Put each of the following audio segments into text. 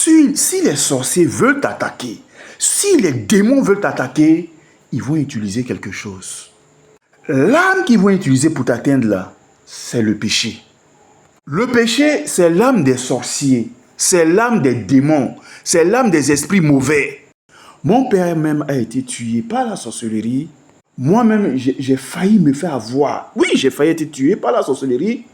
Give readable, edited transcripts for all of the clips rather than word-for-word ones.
Si les sorciers veulent t'attaquer, si les démons veulent t'attaquer, ils vont utiliser quelque chose. L'arme qu'ils vont utiliser pour t'atteindre là, c'est le péché. Le péché, c'est l'âme des sorciers, c'est l'âme des démons, c'est l'âme des esprits mauvais. Mon père même a été tué par la sorcellerie. Moi-même, j'ai failli me faire avoir. Oui, j'ai failli être tué par la sorcellerie.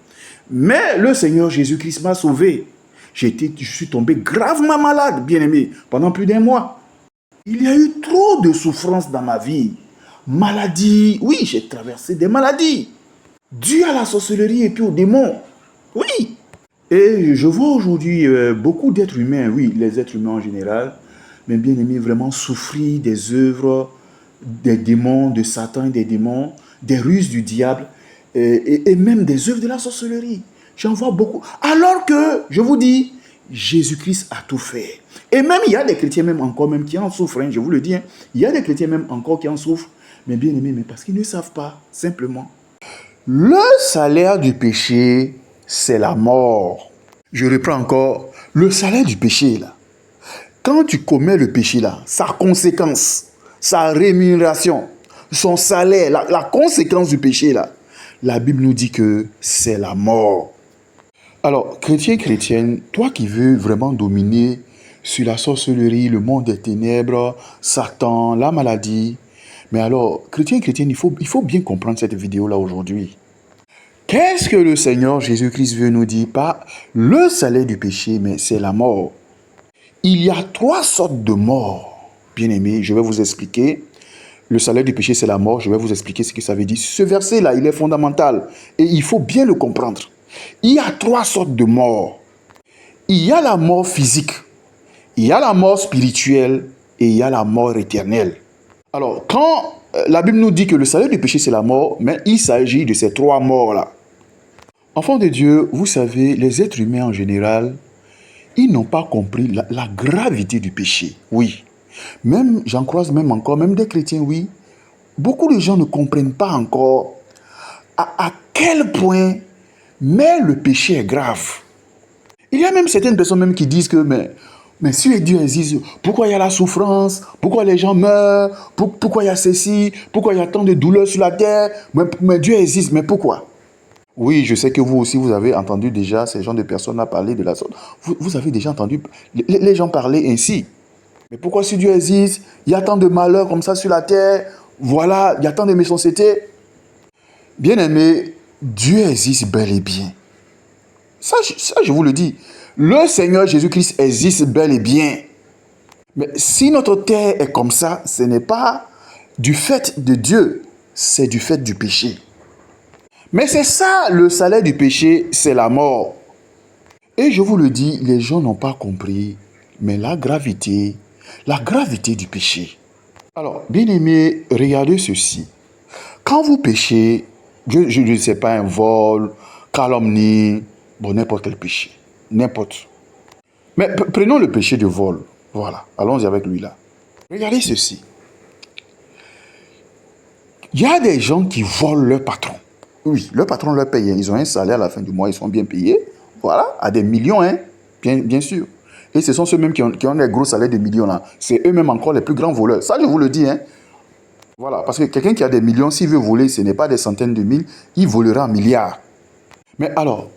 Mais le Seigneur Jésus-Christ m'a sauvé. Je suis tombé gravement malade, bien-aimé, pendant plus d'1 mois. Il y a eu trop de souffrances dans ma vie. Maladie, oui, j'ai traversé des maladies. Dû à la sorcellerie et puis aux démons. Oui. Et je vois aujourd'hui beaucoup d'êtres humains, oui, les êtres humains en général, mais bien aimés, vraiment souffrir des œuvres des démons, de Satan et des démons, des ruses du diable et même des œuvres de la sorcellerie. J'en vois beaucoup. Alors que, je vous dis, Jésus-Christ a tout fait. Et même, il y a des chrétiens même encore même qui en souffrent, hein, je vous le dis. Hein. Il y a des chrétiens même encore qui en souffrent, mais bien aimés, mais parce qu'ils ne savent pas, simplement. Le salaire du péché, c'est la mort. Je reprends encore. Le salaire du péché, là. Quand tu commets le péché, là, sa conséquence, sa rémunération, son salaire, la conséquence du péché, là, la Bible nous dit que c'est la mort. Alors, chrétien, chrétienne, toi qui veux vraiment dominer sur la sorcellerie, le monde des ténèbres, Satan, la maladie, mais alors, chrétien, chrétienne, il faut bien comprendre cette vidéo-là aujourd'hui. Qu'est-ce que le Seigneur Jésus-Christ veut nous dire? Pas le salaire du péché, mais c'est la mort. Il y a 3 sortes de morts, bien-aimés, je vais vous expliquer. Le salaire du péché, c'est la mort, je vais vous expliquer ce que ça veut dire. Ce verset-là, il est fondamental et il faut bien le comprendre. Il y a 3 sortes de morts. Il y a la mort physique, il y a la mort spirituelle et il y a la mort éternelle. Alors, quand la Bible nous dit que le salaire du péché, c'est la mort, mais il s'agit de ces 3 morts-là. Enfants de Dieu, vous savez, les êtres humains en général, ils n'ont pas compris la gravité du péché. Oui. Même, j'en croise même encore, même des chrétiens, oui. Beaucoup de gens ne comprennent pas encore à quel point, mais le péché est grave. Il y a même certaines personnes même qui disent que, mais si Dieu existe, pourquoi il y a la souffrance? Pourquoi les gens meurent? Pourquoi il y a ceci? Pourquoi il y a tant de douleurs sur la terre? Mais Dieu existe, mais pourquoi? Oui, je sais que vous aussi, vous avez entendu déjà ces gens de personnes à parler de la sorte. Vous avez déjà entendu les gens parler ainsi. Mais pourquoi si Dieu existe, il y a tant de malheurs comme ça sur la terre? Voilà, il y a tant de méchanceté. Bien-aimé, Dieu existe bel et bien. Ça, je vous le dis. Le Seigneur Jésus-Christ existe bel et bien. Mais si notre terre est comme ça, ce n'est pas du fait de Dieu, c'est du fait du péché. Mais c'est ça, le salaire du péché, c'est la mort. Et je vous le dis, les gens n'ont pas compris, mais la gravité du péché. Alors, bien-aimés, regardez ceci. Quand vous péchez, je ne sais pas, un vol, calomnie, bon, n'importe quel péché, n'importe. Mais prenons le péché de vol. Voilà, allons-y avec lui là. Regardez ceci. Il y a des gens qui volent leur patron. Oui, leur patron leur paye. Ils ont un salaire à la fin du mois, ils sont bien payés. Voilà, à des millions, hein, bien sûr. Et ce sont ceux-mêmes qui ont des gros salaires de millions là. C'est eux-mêmes encore les plus grands voleurs. Ça, je vous le dis, hein. Voilà, parce que quelqu'un qui a des millions, s'il veut voler, ce n'est pas des centaines de mille, il volera en milliards. Mais alors,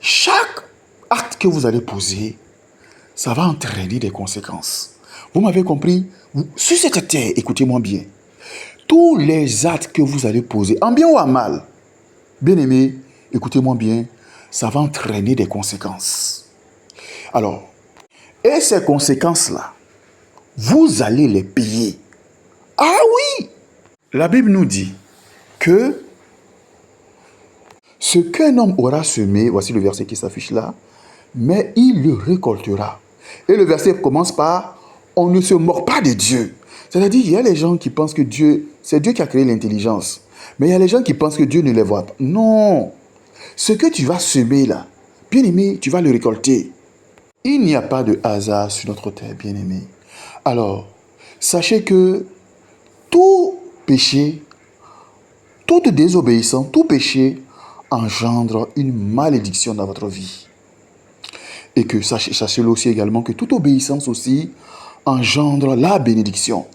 chaque acte que vous allez poser, ça va entraîner des conséquences. Vous m'avez compris? Sur cette terre, écoutez-moi bien. Tous les actes que vous allez poser, en bien ou en mal, bien aimé, écoutez-moi bien, ça va entraîner des conséquences. Alors, et ces conséquences-là, vous allez les payer. Ah oui! La Bible nous dit que ce qu'un homme aura semé, voici le verset qui s'affiche là, mais il le récoltera. Et le verset commence par « On ne se moque pas de Dieu ». C'est-à-dire, il y a les gens qui pensent que Dieu, c'est Dieu qui a créé l'intelligence. Mais il y a les gens qui pensent que Dieu ne les voit pas. Non. Ce que tu vas semer là, bien aimé, tu vas le récolter. Il n'y a pas de hasard sur notre terre, bien aimé. Alors, sachez que tout péché, toute désobéissance, tout péché engendre une malédiction dans votre vie. Et que sachez-le aussi également que toute obéissance aussi engendre la bénédiction.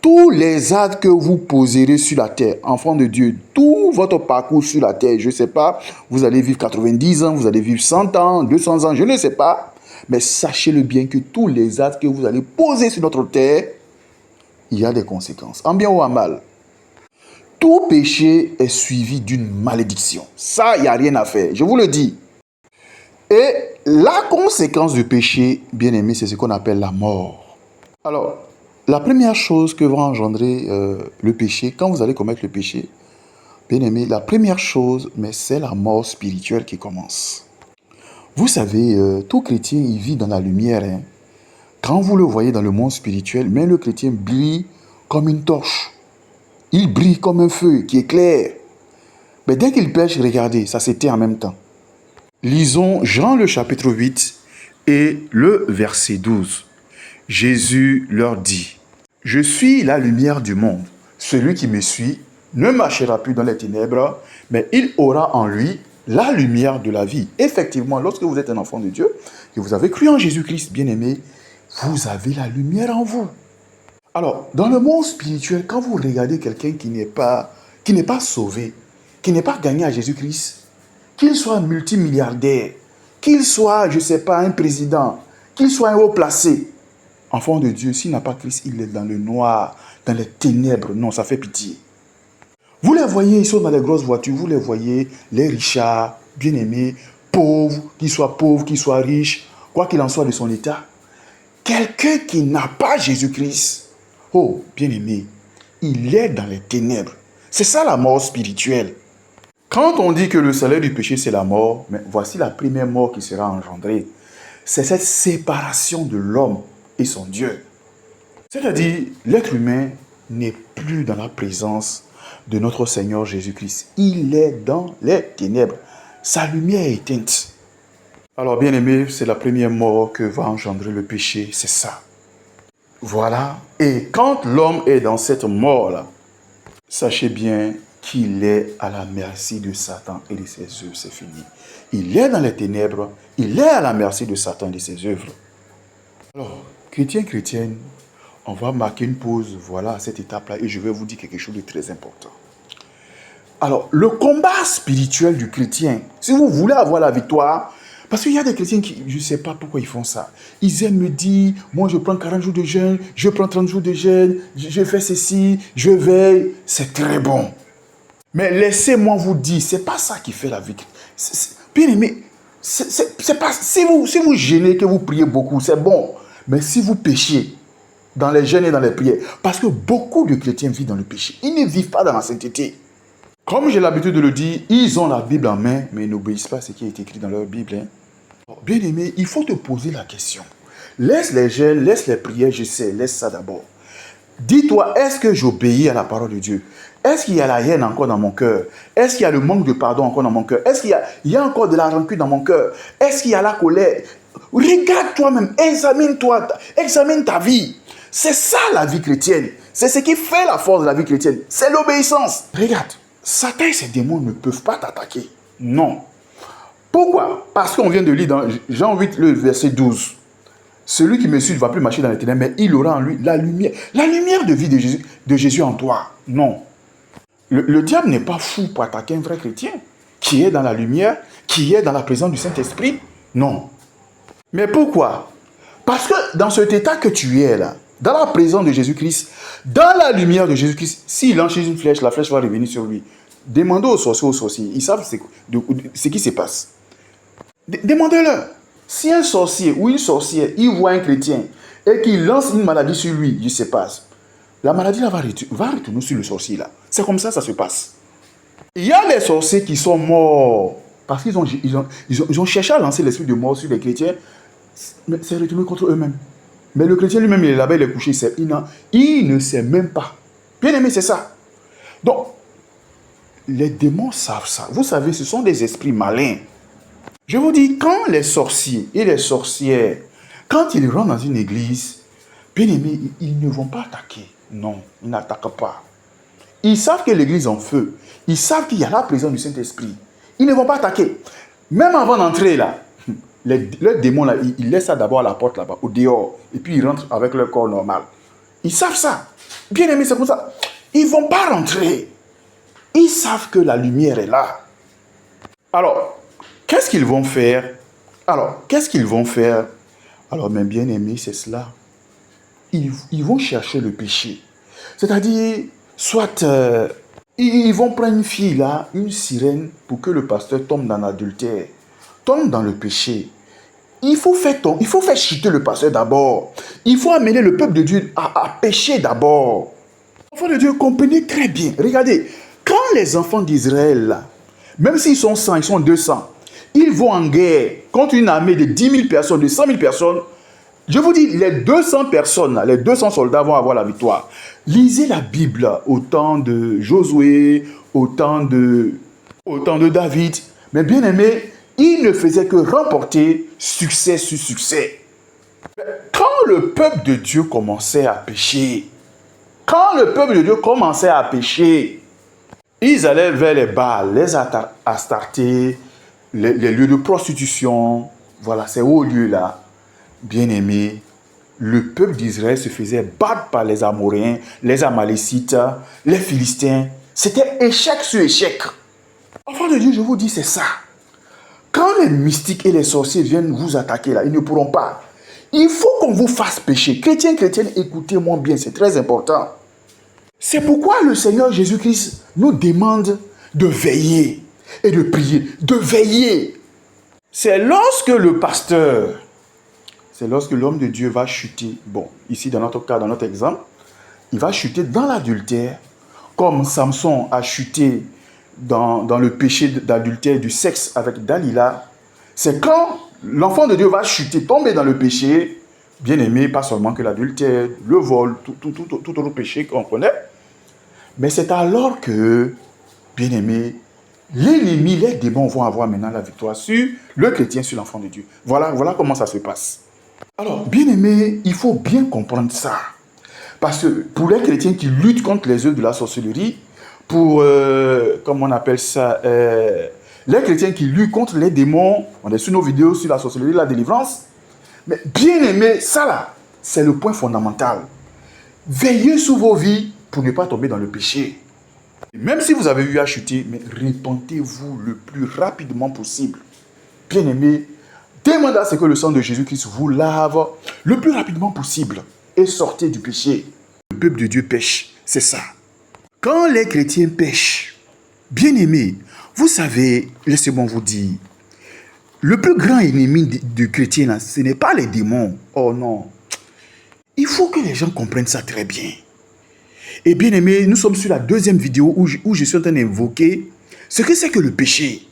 Tous les actes que vous poserez sur la terre, enfants de Dieu, tout votre parcours sur la terre, je ne sais pas, vous allez vivre 90 ans, vous allez vivre 100 ans, 200 ans, je ne sais pas. Mais sachez-le bien que tous les actes que vous allez poser sur notre terre, il y a des conséquences, en bien ou en mal. Tout péché est suivi d'une malédiction. Ça, il n'y a rien à faire, je vous le dis. Et la conséquence du péché, bien aimé, c'est ce qu'on appelle la mort. Alors, la première chose que va engendrer le péché, quand vous allez commettre le péché, bien aimé, la première chose, mais c'est la mort spirituelle qui commence. Vous savez, tout chrétien, il vit dans la lumière. Hein. Quand vous le voyez dans le monde spirituel, mais le chrétien brille comme une torche. Il brille comme un feu qui éclaire. Mais dès qu'il pêche, regardez, ça s'éteint en même temps. Lisons Jean le chapitre 8 et le verset 12. Jésus leur dit, « Je suis la lumière du monde. Celui qui me suit ne marchera plus dans les ténèbres, mais il aura en lui la lumière de la vie. » Effectivement, lorsque vous êtes un enfant de Dieu, et vous avez cru en Jésus-Christ, bien-aimé, vous avez la lumière en vous. Alors, dans le monde spirituel, quand vous regardez quelqu'un qui n'est pas sauvé, qui n'est pas gagné à Jésus-Christ, qu'il soit multimilliardaire, qu'il soit, je ne sais pas, un président, qu'il soit un haut placé, enfant de Dieu, s'il n'a pas Christ, il est dans le noir, dans les ténèbres. Non, ça fait pitié. Vous les voyez, ils sont dans les grosses voitures, vous les voyez, les richards, bien-aimés, pauvres, qu'ils soient riches, quoi qu'il en soit de son état. Quelqu'un qui n'a pas Jésus-Christ, oh, bien-aimé, il est dans les ténèbres. C'est ça la mort spirituelle. Quand on dit que le salaire du péché, c'est la mort, mais voici la première mort qui sera engendrée. C'est cette séparation de l'homme et son Dieu. C'est-à-dire, l'être humain n'est plus dans la présence de notre Seigneur Jésus-Christ. Il est dans les ténèbres. Sa lumière est éteinte. Alors, bien aimé, c'est la première mort que va engendrer le péché, c'est ça. Voilà. Et quand l'homme est dans cette mort-là, sachez bien qu'il est à la merci de Satan et de ses œuvres, c'est fini. Il est dans les ténèbres, il est à la merci de Satan et de ses œuvres. Alors, chrétienne, on va marquer une pause, voilà, à cette étape-là, et je vais vous dire quelque chose de très important. Alors, le combat spirituel du chrétien, si vous voulez avoir la victoire, parce qu'il y a des chrétiens qui, je ne sais pas pourquoi ils font ça. Ils aiment me dire, moi je prends 40 jours de jeûne, je prends 30 jours de jeûne, je fais ceci, je veille, c'est très bon. Mais laissez-moi vous dire, ce n'est pas ça qui fait la victoire. Bien aimé, c'est pas, si vous jeûnez, que vous priez beaucoup, c'est bon. Mais si vous péchez dans les jeûnes et dans les prières, parce que beaucoup de chrétiens vivent dans le péché, ils ne vivent pas dans la sainteté. Comme j'ai l'habitude de le dire, ils ont la Bible en main, mais ils n'obéissent pas à ce qui est écrit dans leur Bible. Hein. Bien aimé, il faut te poser la question. Laisse les jeûnes, laisse les prières, je sais, laisse ça d'abord. Dis-toi, est-ce que j'obéis à la parole de Dieu? Est-ce qu'il y a la haine encore dans mon cœur? Est-ce qu'il y a le manque de pardon encore dans mon cœur? Est-ce qu'il y a encore de la rancune dans mon cœur? Est-ce qu'il y a la colère? Regarde toi-même, examine-toi, examine ta vie. C'est ça la vie chrétienne. C'est ce qui fait la force de la vie chrétienne. C'est l'obéissance. Regarde, Satan et ses démons ne peuvent pas t'attaquer. Non. Pourquoi? Parce qu'on vient de lire dans Jean 8, le verset 12. Celui qui me suit ne va plus marcher dans les ténèbres, mais il aura en lui la lumière de vie de Jésus en toi. Non. Le diable n'est pas fou pour attaquer un vrai chrétien qui est dans la lumière, qui est dans la présence du Saint-Esprit. Non. Mais pourquoi? Parce que dans cet état que tu es là, dans la présence de Jésus-Christ, dans la lumière de Jésus-Christ, s'il lance une flèche, la flèche va revenir sur lui. Demandez aux sorciers, ils savent ce qui se passe. Demandez-leur. Si un sorcier ou une sorcière, il voit un chrétien et qu'il lance une maladie sur lui, il se passe. La maladie là va retourner sur le sorcier là. C'est comme ça se passe. Il y a des sorciers qui sont morts parce qu'ils ont cherché à lancer l'esprit de mort sur les chrétiens, mais c'est retourné contre eux-mêmes. Mais le chrétien lui-même, il est là-bas, il est couché, il ne sait même pas. Bien aimé, c'est ça. Donc, les démons savent ça. Vous savez, ce sont des esprits malins. Je vous dis, quand les sorciers et les sorcières, quand ils rentrent dans une église, bien aimé, ils ne vont pas attaquer. Non, ils n'attaquent pas. Ils savent que l'église est en feu. Ils savent qu'il y a la présence du Saint-Esprit. Ils ne vont pas attaquer. Même avant d'entrer là, leurs démons, là, ils laissent ça d'abord à la porte là-bas, au dehors. Et puis ils rentrent avec leur corps normal. Ils savent ça. Bien aimé, c'est pour ça. Ils ne vont pas rentrer. Ils savent que la lumière est là. Alors, qu'est-ce qu'ils vont faire? Alors, mes bien-aimés, c'est cela. Ils vont chercher le péché. C'est-à-dire, soit ils vont prendre une fille là, une sirène, pour que le pasteur tombe dans l'adultère, tombe dans le péché. Il faut faire chuter le pasteur d'abord. Il faut amener le peuple de Dieu à pécher d'abord. Enfants de Dieu, comprenez très bien. Regardez, quand les enfants d'Israël, même s'ils sont 100, ils sont 200, ils vont en guerre contre une armée de 10 000 personnes, de 100 000 personnes. Je vous dis, les 200 personnes, les 200 soldats vont avoir la victoire. Lisez la Bible au temps de Josué, au temps de David. Mais bien aimé, ils ne faisaient que remporter succès sur succès. Quand le peuple de Dieu commençait à pécher, ils allaient vers les Baals, les Astartés, les lieux de prostitution. Voilà, ces hauts lieux-là. Bien-aimés, le peuple d'Israël se faisait battre par les Amoréens, les Amalécites, les Philistins. C'était échec sur échec. Enfants de Dieu, je vous dis, c'est ça. Quand les mystiques et les sorciers viennent vous attaquer, là, ils ne pourront pas. Il faut qu'on vous fasse pécher. Chrétiens, chrétiennes, écoutez-moi bien, c'est très important. C'est pourquoi le Seigneur Jésus-Christ nous demande de veiller et de prier. De veiller. C'est lorsque le pasteur, c'est lorsque l'homme de Dieu va chuter. Bon, ici, dans notre cas, dans notre exemple, il va chuter dans l'adultère, comme Samson a chuté dans le péché d'adultère, du sexe avec Dalila. C'est quand l'enfant de Dieu va chuter, tomber dans le péché, bien aimé, pas seulement que l'adultère, le vol, tout autre péché qu'on connaît, mais c'est alors que, bien aimé, l'ennemi, les démons vont avoir maintenant la victoire sur le chrétien, sur l'enfant de Dieu. Voilà comment ça se passe. Alors, bien aimé, il faut bien comprendre ça. Parce que pour les chrétiens qui luttent contre les œuvres de la sorcellerie, pour, comment on appelle ça, les chrétiens qui luttent contre les démons, on est sur nos vidéos sur la sorcellerie, la délivrance, mais bien aimé, ça là, c'est le point fondamental. Veillez sur vos vies pour ne pas tomber dans le péché. Même si vous avez eu à chuter, mais repentez-vous le plus rapidement possible. Bien aimé, demandez à ce que le sang de Jésus-Christ vous lave le plus rapidement possible et sortez du péché. Le peuple de Dieu pêche, c'est ça. Quand les chrétiens pêchent, bien aimé, vous savez, laissez-moi vous dire, le plus grand ennemi du chrétien, là, ce n'est pas les démons. Oh non. Il faut que les gens comprennent ça très bien. Et bien aimé, nous sommes sur la deuxième vidéo où je suis en train d'invoquer ce que c'est que le péché.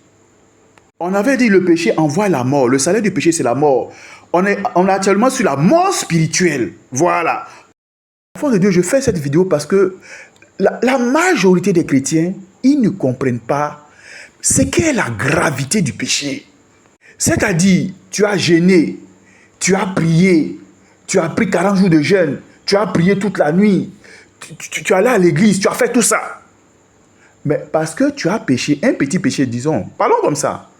On avait dit le péché envoie la mort. Le salaire du péché, c'est la mort. On est actuellement sur la mort spirituelle. Voilà. Enfant de Dieu, je fais cette vidéo parce que la majorité des chrétiens, ils ne comprennent pas ce qu'est la gravité du péché. C'est-à-dire, tu as jeûné, tu as prié, tu as pris 40 jours de jeûne, tu as prié toute la nuit, tu es allé à l'église, tu as fait tout ça. Mais parce que tu as péché, un petit péché, disons, parlons comme ça,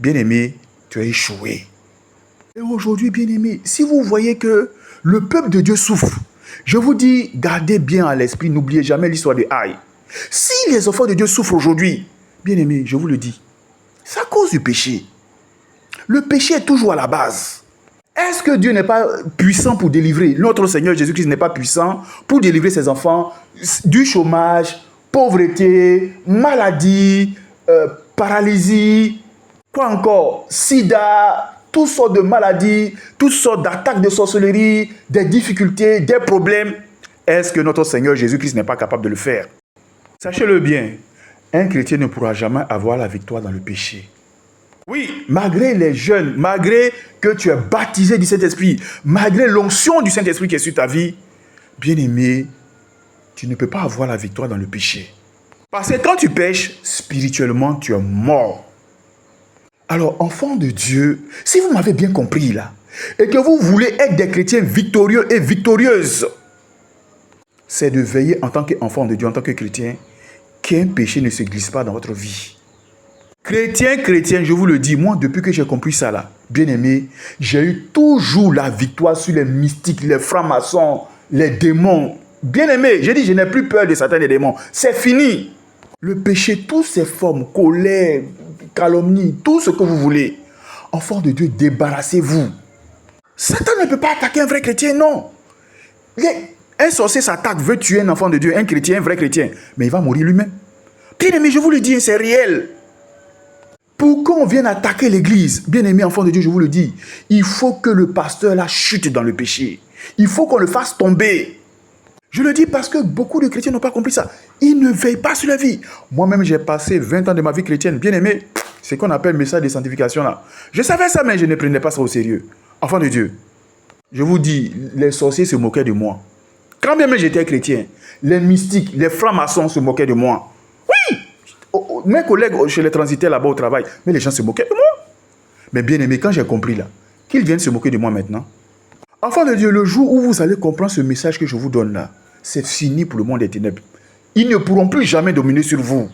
bien-aimé, tu as échoué. Et aujourd'hui, bien-aimé, si vous voyez que le peuple de Dieu souffre, je vous dis, gardez bien à l'esprit, n'oubliez jamais l'histoire de Haï. Si les enfants de Dieu souffrent aujourd'hui, bien-aimé, je vous le dis, c'est à cause du péché. Le péché est toujours à la base. Est-ce que Dieu n'est pas puissant pour délivrer? Notre Seigneur Jésus-Christ n'est pas puissant pour délivrer ses enfants du chômage, pauvreté, maladie, paralysie, quoi encore, sida, toutes sortes de maladies, toutes sortes d'attaques de sorcellerie, des difficultés, des problèmes. Est-ce que notre Seigneur Jésus-Christ n'est pas capable de le faire? Sachez-le bien, un chrétien ne pourra jamais avoir la victoire dans le péché. Oui, malgré les jeûnes, malgré que tu es baptisé du Saint-Esprit, malgré l'onction du Saint-Esprit qui est sur ta vie, bien-aimé, tu ne peux pas avoir la victoire dans le péché. Parce que quand tu pêches, spirituellement, tu es mort. Alors, enfants de Dieu, si vous m'avez bien compris là, et que vous voulez être des chrétiens victorieux et victorieuses, c'est de veiller en tant qu'enfant de Dieu, en tant que chrétien, qu'un péché ne se glisse pas dans votre vie. Chrétien, je vous le dis, moi, depuis que j'ai compris ça là, bien aimé, j'ai eu toujours la victoire sur les mystiques, les francs-maçons, les démons. Bien aimé, j'ai dit, je n'ai plus peur de Satan et des démons. C'est fini. Le péché, toutes ses formes, colère, calomnie, tout ce que vous voulez. Enfant de Dieu, débarrassez-vous. Satan ne peut pas attaquer un vrai chrétien, non. Un sorcier s'attaque, veut tuer un enfant de Dieu, un chrétien, un vrai chrétien, mais il va mourir lui-même. Bien aimé, je vous le dis, c'est réel. Pour qu'on vienne attaquer l'église, bien aimé enfant de Dieu, je vous le dis, il faut que le pasteur là chute dans le péché. Il faut qu'on le fasse tomber. Je le dis parce que beaucoup de chrétiens n'ont pas compris ça. Ils ne veillent pas sur la vie. Moi-même, j'ai passé 20 ans de ma vie chrétienne, bien aimé. C'est ce qu'on appelle le message de sanctification là. Je savais ça, mais je ne prenais pas ça au sérieux. Enfant de Dieu, je vous dis, les sorciers se moquaient de moi. Quand bien même j'étais chrétien, les mystiques, les francs-maçons se moquaient de moi. Oui! Mes collègues chez les transitaires là-bas au travail, mais les gens se moquaient de moi. Mais bien aimé, quand j'ai compris là, qu'ils viennent se moquer de moi maintenant. Enfant de Dieu, le jour où vous allez comprendre ce message que je vous donne là, c'est fini pour le monde des ténèbres. Ils ne pourront plus jamais dominer sur vous.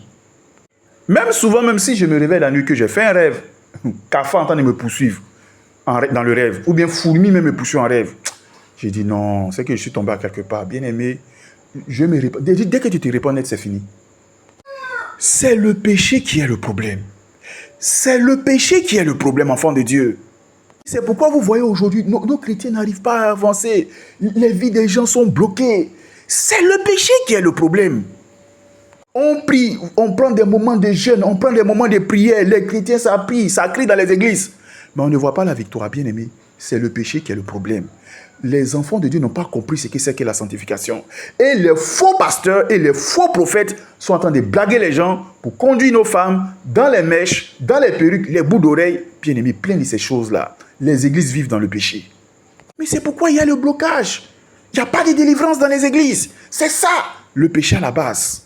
Même souvent, même si je me réveille la nuit, que j'ai fait un rêve, cafard en train de me poursuivre dans le rêve, ou bien fourmi même me poursuivre en rêve. J'ai dit non, c'est que je suis tombé à quelque part. Bien aimé, je me réponds. Dès que tu te réponds net, c'est fini. C'est le péché qui est le problème. C'est le péché qui est le problème, enfant de Dieu. C'est pourquoi vous voyez aujourd'hui, nos chrétiens n'arrivent pas à avancer. Les vies des gens sont bloquées. C'est le péché qui est le problème. On prie, on prend des moments de jeûne, on prend des moments de prière. Les chrétiens, ça prie, ça crie dans les églises. Mais on ne voit pas la victoire, bien aimé. C'est le péché qui est le problème. Les enfants de Dieu n'ont pas compris ce que c'est que la sanctification. Et les faux pasteurs et les faux prophètes sont en train de blaguer les gens pour conduire nos femmes dans les mèches, dans les perruques, les bouts d'oreilles. Bien aimé, plein de ces choses-là. Les églises vivent dans le péché. Mais c'est pourquoi il y a le blocage. Il n'y a pas de délivrance dans les églises. C'est ça, le péché à la base.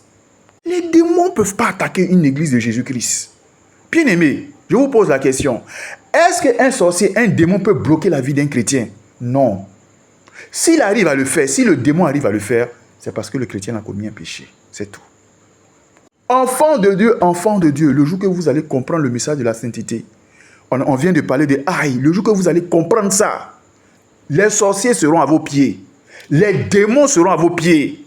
Les démons ne peuvent pas attaquer une église de Jésus-Christ. Bien aimé, je vous pose la question. Est-ce qu'un sorcier, un démon peut bloquer la vie d'un chrétien? Non. S'il arrive à le faire, si le démon arrive à le faire, c'est parce que le chrétien a commis un péché. C'est tout. Enfant de Dieu, le jour que vous allez comprendre le message de la sainteté, on vient de parler de aïe, le jour que vous allez comprendre ça, les sorciers seront à vos pieds. Les démons seront à vos pieds.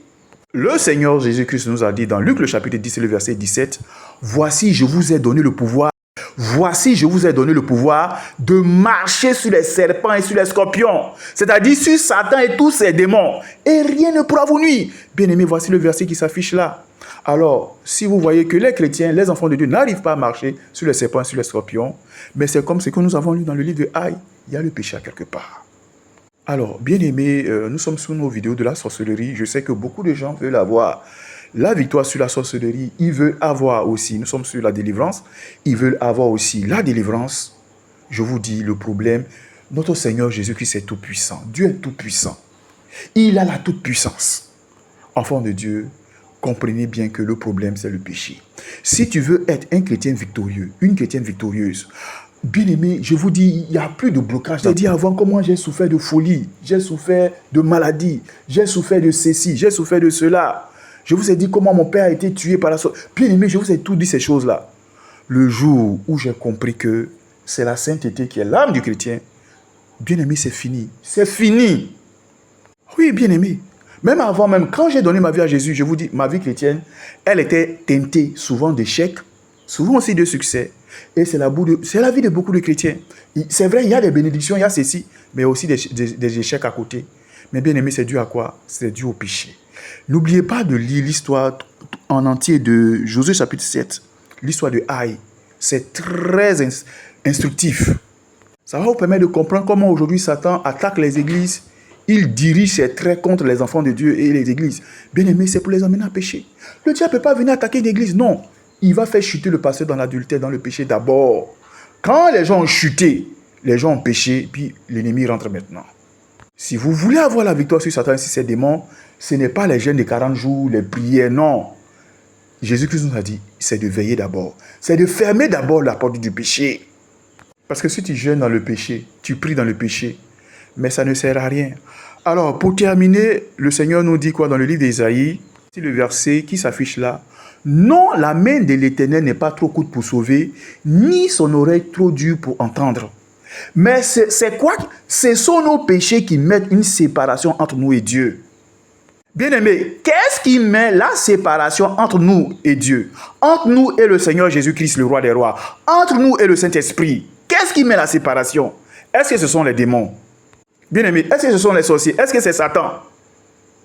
Le Seigneur Jésus-Christ nous a dit dans Luc le chapitre 10 et le verset 17, « Voici, je vous ai donné le pouvoir. Voici, je vous ai donné le pouvoir de marcher sur les serpents et sur les scorpions. » C'est-à-dire sur Satan et tous ses démons. Et rien ne pourra vous nuire. Bien-aimés, voici le verset qui s'affiche là. Alors, si vous voyez que les chrétiens, les enfants de Dieu n'arrivent pas à marcher sur les serpents et sur les scorpions, mais c'est comme ce que nous avons lu dans le livre de Aïe, il y a le péché à quelque part. Alors, bien aimés, nous sommes sur nos vidéos de la sorcellerie. Je sais que beaucoup de gens veulent avoir la victoire sur la sorcellerie. Ils veulent avoir aussi, nous sommes sur la délivrance, ils veulent avoir aussi la délivrance. Je vous dis, le problème, notre Seigneur Jésus-Christ est tout puissant. Dieu est tout puissant. Il a la toute puissance. Enfants de Dieu, comprenez bien que le problème, c'est le péché. Si tu veux être un chrétien victorieux, une chrétienne victorieuse, bien-aimé, je vous dis, il n'y a plus de blocage. J'ai dit avant comment j'ai souffert de folie, j'ai souffert de maladie, j'ai souffert de ceci, j'ai souffert de cela. Je vous ai dit comment mon père a été tué par la sorte. Bien-aimé, je vous ai tout dit ces choses-là. Le jour où j'ai compris que c'est la sainteté qui est l'âme du chrétien, bien-aimé, c'est fini. C'est fini. Oui, bien-aimé. Même avant, même quand j'ai donné ma vie à Jésus, je vous dis, ma vie chrétienne, elle était teintée souvent d'échecs, souvent aussi de succès. Et c'est la vie de beaucoup de chrétiens. C'est vrai, il y a des bénédictions, il y a ceci, mais aussi des échecs à côté. Mais bien aimé, c'est dû à quoi? C'est dû au péché. N'oubliez pas de lire l'histoire en entier de Josué chapitre 7, l'histoire de Aïe. C'est très instructif. Ça va vous permettre de comprendre comment aujourd'hui Satan attaque les églises. Il dirige ses traits contre les enfants de Dieu et les églises. Bien aimé, c'est pour les amener à pécher. Le diable ne peut pas venir attaquer une église, non. Il va faire chuter le pasteur dans l'adultère, dans le péché d'abord. Quand les gens ont chuté, les gens ont péché, puis l'ennemi rentre maintenant. Si vous voulez avoir la victoire sur Satan et sur ses démons, ce n'est pas les jeûnes de 40 jours, les prières, non. Jésus-Christ nous a dit, c'est de veiller d'abord. C'est de fermer d'abord la porte du péché. Parce que si tu jeûnes dans le péché, tu pries dans le péché, mais ça ne sert à rien. Alors, pour terminer, le Seigneur nous dit quoi dans le livre d'Ésaïe, c'est le verset qui s'affiche là. Non, la main de l'Éternel n'est pas trop courte pour sauver, ni son oreille trop dure pour entendre. Mais c'est quoi? Ce sont nos péchés qui mettent une séparation entre nous et Dieu. Bien-aimé, qu'est-ce qui met la séparation entre nous et Dieu? Entre nous et le Seigneur Jésus-Christ, le roi des rois. Entre nous et le Saint-Esprit. Qu'est-ce qui met la séparation? Est-ce que ce sont les démons? Bien-aimé, est-ce que ce sont les sorciers? Est-ce que c'est Satan?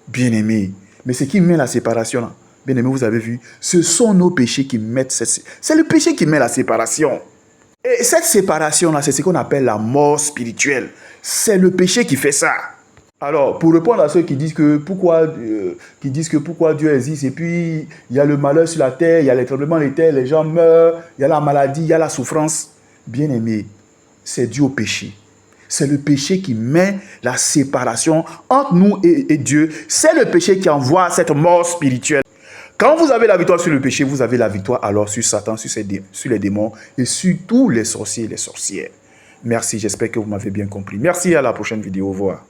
Bien-aimé, mais ce qui met la séparation là, bien-aimé, vous avez vu, ce sont nos péchés qui mettent c'est le péché qui met la séparation. Et cette séparation là, c'est ce qu'on appelle la mort spirituelle. C'est le péché qui fait ça. Alors, pour répondre à ceux qui disent que pourquoi Dieu existe, et puis il y a le malheur sur la terre, il y a les tremblements de terre, les gens meurent, il y a la maladie, il y a la souffrance. Bien-aimé, c'est dû au péché. C'est le péché qui met la séparation entre nous et Dieu. C'est le péché qui envoie cette mort spirituelle. Quand vous avez la victoire sur le péché, vous avez la victoire alors sur Satan, sur les démons et sur tous les sorciers et les sorcières. Merci, j'espère que vous m'avez bien compris. Merci, à la prochaine vidéo. Au revoir.